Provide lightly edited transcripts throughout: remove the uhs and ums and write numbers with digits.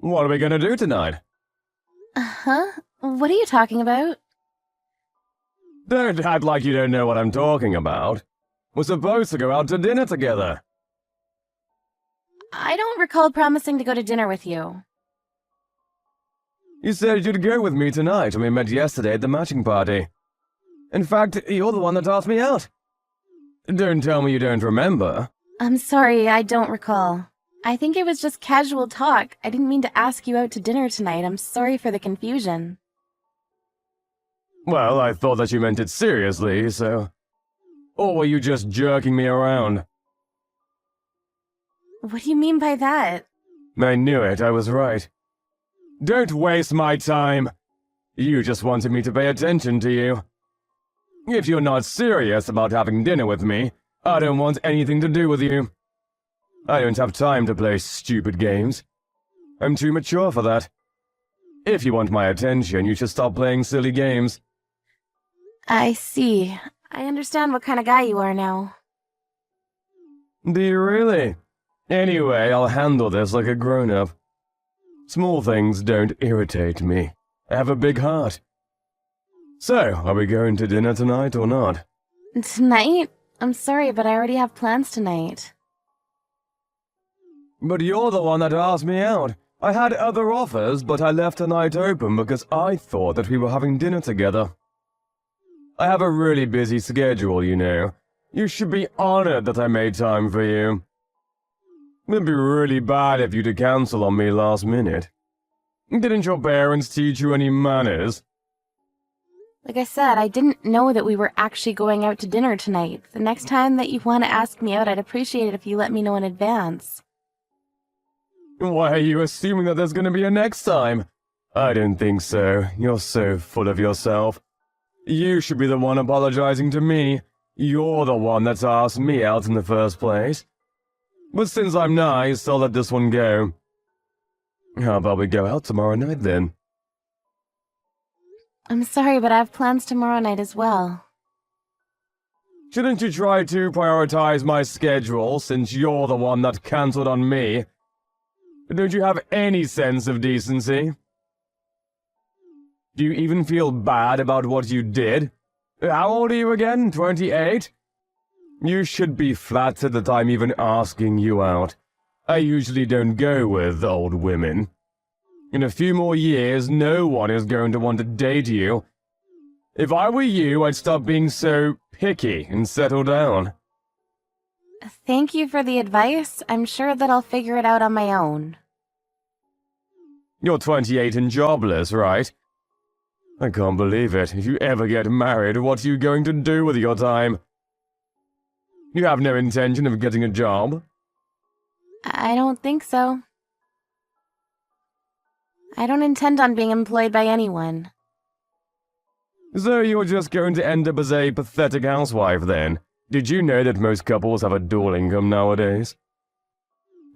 What are we gonna do tonight? Huh? What are you talking about? Don't act like you don't know what I'm talking about. We're supposed to go out to dinner together. I don't recall promising to go to dinner with you. You said you'd go with me tonight when we met yesterday at the matching party. In fact, you're the one that asked me out. Don't tell me you don't remember. I'm sorry, I don't recall. I think it was just casual talk. I didn't mean to ask you out to dinner tonight. I'm sorry for the confusion. Well, I thought that you meant it seriously, so... Or were you just jerking me around? What do you mean by that? I knew it, I was right. Don't waste my time. You just wanted me to pay attention to you. If you're not serious about having dinner with me, I don't want anything to do with you. I don't have time to play stupid games. I'm too mature for that. If you want my attention, you should stop playing silly games. I see. I understand what kind of guy you are now. Do you really? Anyway, I'll handle this like a grown-up. Small things don't irritate me. I have a big heart. So, are we going to dinner tonight or not? Tonight? I'm sorry, but I already have plans tonight. But you're the one that asked me out. I had other offers, but I left tonight open because I thought that we were having dinner together. I have a really busy schedule, you know. You should be honored that I made time for you. It'd be really bad if you to cancel on me last minute. Didn't your parents teach you any manners? Like I said, I didn't know that we were actually going out to dinner tonight. The next time that you want to ask me out, I'd appreciate it if you let me know in advance. Why are you assuming that there's gonna be a next time? I don't think so. You're so full of yourself. You should be the one apologizing to me. You're the one that's asked me out in the first place. But since I'm nice, I'll let this one go. How about we go out tomorrow night then? I'm sorry, but I have plans tomorrow night as well. Shouldn't you try to prioritize my schedule since you're the one that cancelled on me? Don't you have any sense of decency? Do you even feel bad about what you did? How old are you again? 28? You should be flattered that I'm even asking you out. I usually don't go with old women. In a few more years, no one is going to want to date you. If I were you, I'd stop being so picky and settle down. Thank you for the advice. I'm sure that I'll figure it out on my own. You're 28 and jobless, right? I can't believe it. If you ever get married, what are you going to do with your time? You have no intention of getting a job? I don't think so. I don't intend on being employed by anyone. So you're just going to end up as a pathetic housewife then? Did you know that most couples have a dual income nowadays?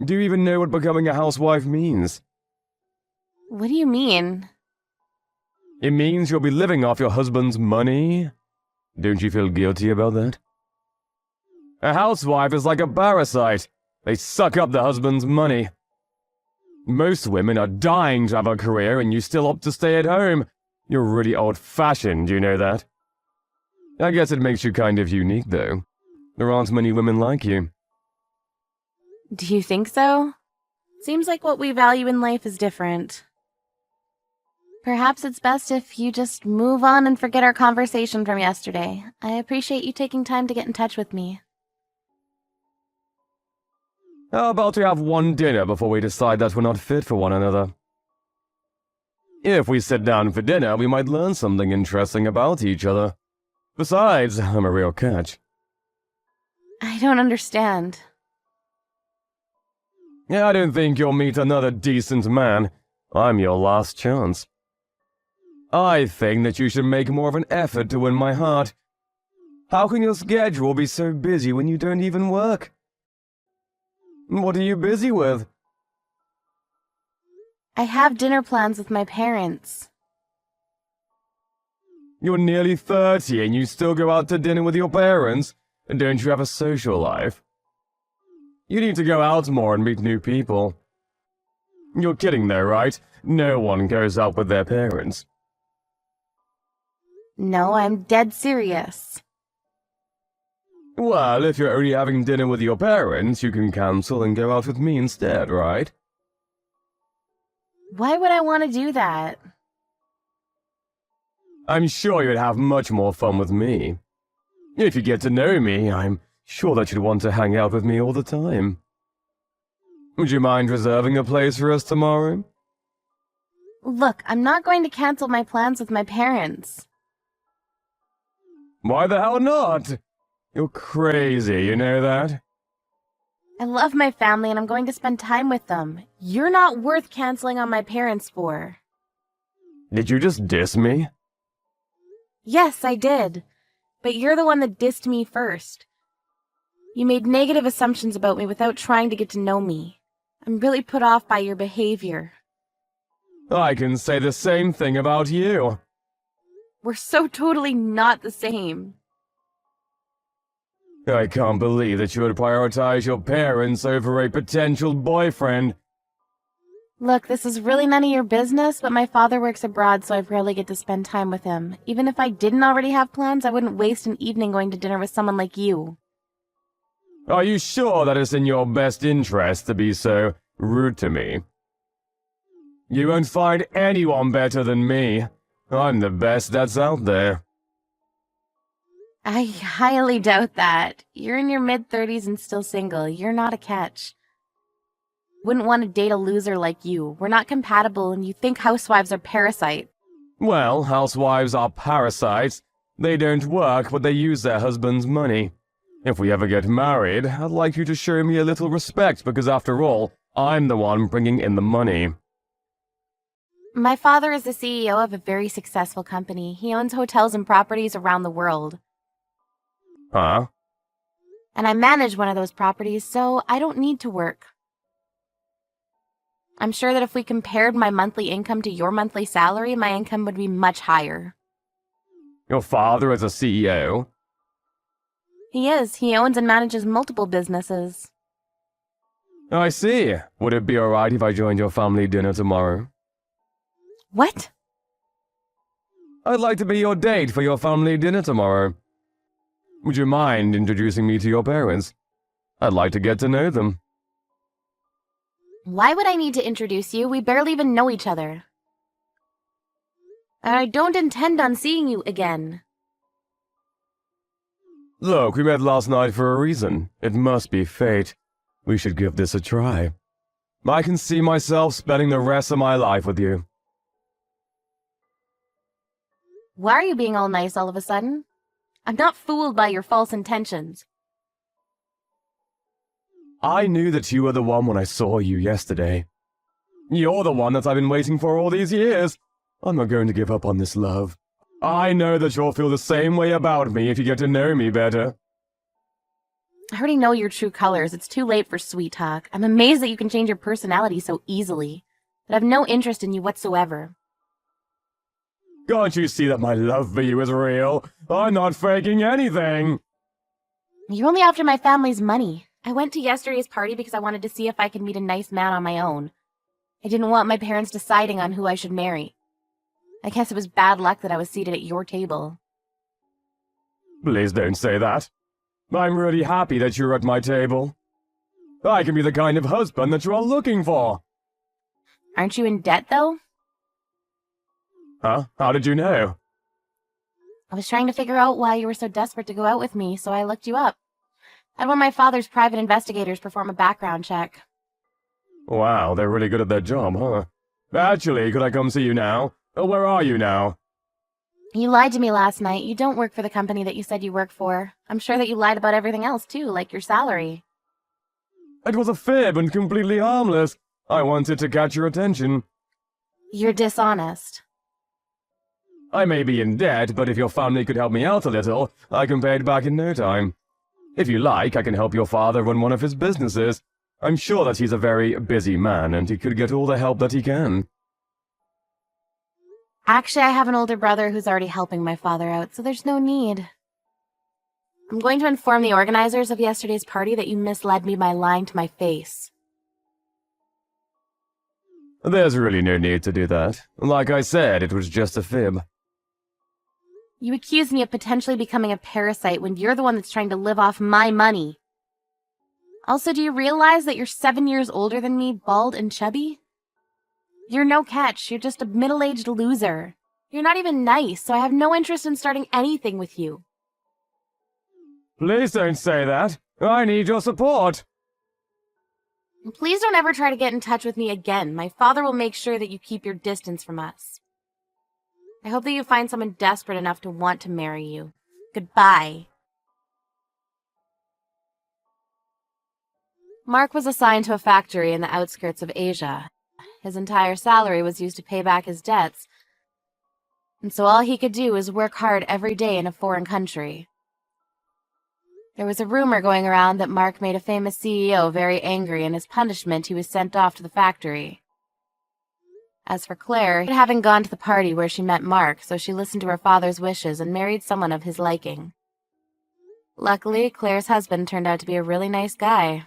Do you even know what becoming a housewife means? What do you mean? It means you'll be living off your husband's money? Don't you feel guilty about that? A housewife is like a parasite. They suck up the husband's money. Most women are dying to have a career and you still opt to stay at home. You're really old-fashioned, you know that? I guess it makes you kind of unique, though. There aren't many women like you. Do you think so? Seems like what we value in life is different. Perhaps it's best if you just move on and forget our conversation from yesterday. I appreciate you taking time to get in touch with me. How about we have one dinner before we decide that we're not fit for one another? If we sit down for dinner, we might learn something interesting about each other. Besides, I'm a real catch. I don't understand. I don't think you'll meet another decent man. I'm your last chance. I think that you should make more of an effort to win my heart. How can your schedule be so busy when you don't even work? What are you busy with? I have dinner plans with my parents. You're nearly 30 and you still go out to dinner with your parents? And don't you have a social life? You need to go out more and meet new people. You're kidding though, right? No one goes out with their parents. No, I'm dead serious. Well, if you're only having dinner with your parents, you can cancel and go out with me instead, right? Why would I want to do that? I'm sure you'd have much more fun with me. If you get to know me, I'm sure that you'd want to hang out with me all the time. Would you mind reserving a place for us tomorrow? Look, I'm not going to cancel my plans with my parents. Why the hell not? You're crazy, you know that? I love my family and I'm going to spend time with them. You're not worth canceling on my parents for. Did you just diss me? Yes, I did. But you're the one that dissed me first. You made negative assumptions about me without trying to get to know me. I'm really put off by your behavior. I can say the same thing about you. We're so totally not the same. I can't believe that you would prioritize your parents over a potential boyfriend. Look, this is really none of your business, but my father works abroad, so I rarely get to spend time with him. Even if I didn't already have plans, I wouldn't waste an evening going to dinner with someone like you. Are you sure that it's in your best interest to be so rude to me? You won't find anyone better than me. I'm the best that's out there. I highly doubt that. You're in your mid-30s and still single. You're not a catch. Wouldn't want to date a loser like you. We're not compatible and you think housewives are parasites. Well, housewives are parasites. They don't work, but they use their husband's money. If we ever get married, I'd like you to show me a little respect because after all, I'm the one bringing in the money. My father is the CEO of a very successful company. He owns hotels and properties around the world. Huh? And I manage one of those properties, so I don't need to work. I'm sure that if we compared my monthly income to your monthly salary, my income would be much higher. Your father is a CEO? He is. He owns and manages multiple businesses. I see. Would it be alright if I joined your family dinner tomorrow? What? I'd like to be your date for your family dinner tomorrow. Would you mind introducing me to your parents? I'd like to get to know them. Why would I need to introduce you? We barely even know each other. And I don't intend on seeing you again. Look, we met last night for a reason. It must be fate. We should give this a try. I can see myself spending the rest of my life with you. Why are you being all nice all of a sudden? I'm not fooled by your false intentions. I knew that you were the one when I saw you yesterday. You're the one that I've been waiting for all these years. I'm not going to give up on this love. I know that you'll feel the same way about me if you get to know me better. I already know your true colors. It's too late for sweet talk. I'm amazed that you can change your personality so easily. But I have no interest in you whatsoever. Can't you see that my love for you is real? I'm not faking anything. You're only after my family's money. I went to yesterday's party because I wanted to see if I could meet a nice man on my own. I didn't want my parents deciding on who I should marry. I guess it was bad luck that I was seated at your table. Please don't say that. I'm really happy that you're at my table. I can be the kind of husband that you are looking for. Aren't you in debt, though? Huh? How did you know? I was trying to figure out why you were so desperate to go out with me, so I looked you up. I had one of my father's private investigators perform a background check. Wow, they're really good at their job, huh? Actually, could I come see you now? Where are you now? You lied to me last night. You don't work for the company that you said you work for. I'm sure that you lied about everything else, too, like your salary. It was a fib and completely harmless. I wanted to catch your attention. You're dishonest. I may be in debt, but if your family could help me out a little, I can pay it back in no time. If you like, I can help your father run one of his businesses. I'm sure that he's a very busy man, and he could get all the help that he can. Actually, I have an older brother who's already helping my father out, so there's no need. I'm going to inform the organizers of yesterday's party that you misled me by lying to my face. There's really no need to do that. Like I said, it was just a fib. You accuse me of potentially becoming a parasite when you're the one that's trying to live off my money. Also, do you realize that you're 7 years older than me, bald and chubby? You're no catch. You're just a middle-aged loser. You're not even nice, so I have no interest in starting anything with you. Please don't say that. I need your support. Please don't ever try to get in touch with me again. My father will make sure that you keep your distance from us. I hope that you find someone desperate enough to want to marry you. Goodbye. Mark was assigned to a factory in the outskirts of Asia. His entire salary was used to pay back his debts, and so all he could do was work hard every day in a foreign country. There was a rumor going around that Mark made a famous CEO very angry, and as punishment he was sent off to the factory. As for Claire, having gone to the party where she met Mark, so she listened to her father's wishes and married someone of his liking. Luckily, Claire's husband turned out to be a really nice guy.